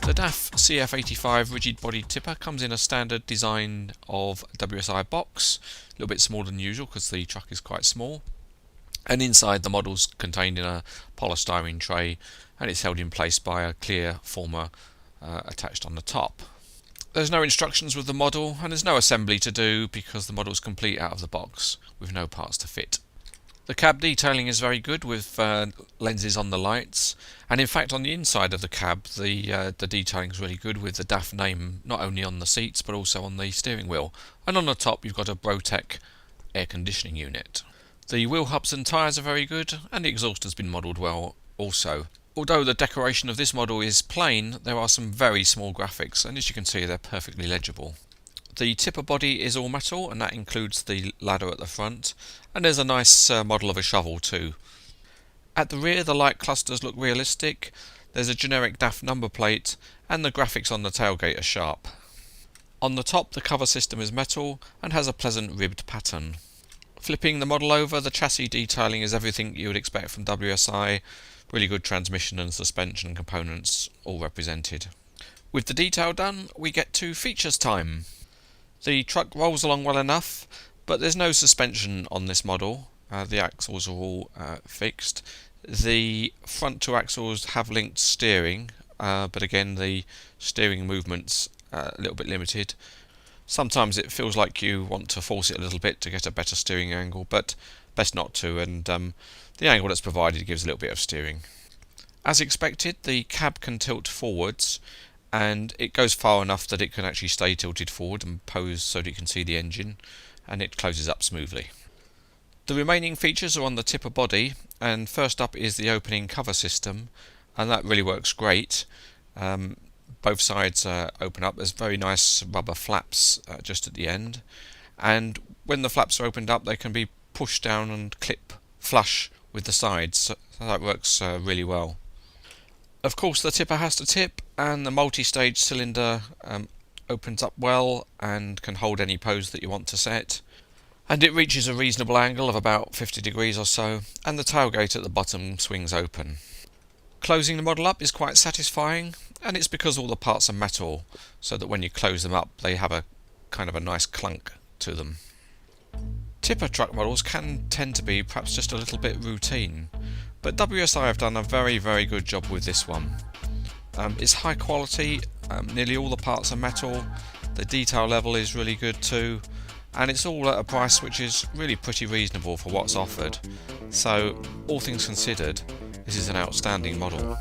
The DAF CF85 rigid body tipper comes in a standard design of WSI box, a little bit smaller than usual because the truck is quite small, and inside the model's contained in a polystyrene tray and it's held in place by a clear former attached on the top. There's no instructions with the model and there's no assembly to do because the model is complete out of the box with no parts to fit. The cab detailing is very good with lenses on the lights, and in fact on the inside of the cab the detailing is really good with the DAF name not only on the seats but also on the steering wheel, and on the top you've got a Brotec air conditioning unit. The wheel hubs and tyres are very good and the exhaust has been modelled well also. Although the decoration of this model is plain, there are some very small graphics and as you can see they're perfectly legible. The tipper body is all metal and that includes the ladder at the front, and there's a nice model of a shovel too. At the rear the light clusters look realistic, there's a generic DAF number plate and the graphics on the tailgate are sharp. On the top the cover system is metal and has a pleasant ribbed pattern. Flipping the model over, the chassis detailing is everything you would expect from WSI, really good transmission and suspension components all represented. With the detail done we get to features time. The truck rolls along well enough, but there's no suspension on this model. The axles are all fixed. The front two axles have linked steering, but again the steering movement's a little bit limited. Sometimes it feels like you want to force it a little bit to get a better steering angle, but best not to, and the angle that's provided gives a little bit of steering. As expected, the cab can tilt forwards, and it goes far enough that it can actually stay tilted forward and pose so that you can see the engine, and it closes up smoothly. The remaining features are on the tipper body, and first up is the opening cover system, and that really works great. Both sides open up. There's very nice rubber flaps just at the end, and when the flaps are opened up they can be pushed down and clip flush with the sides, so that works really well. Of course the tipper has to tip, and the multi-stage cylinder opens up well and can hold any pose that you want to set, and it reaches a reasonable angle of about 50 degrees or so, and the tailgate at the bottom swings open. Closing the model up is quite satisfying, and it's because all the parts are metal, so that when you close them up they have a kind of a nice clunk to them. Tipper truck models can tend to be perhaps just a little bit routine, but WSI have done a very good job with this one. It's high quality, nearly all the parts are metal, the detail level is really good too, and it's all at a price which is really pretty reasonable for what's offered, so all things considered this is an outstanding model.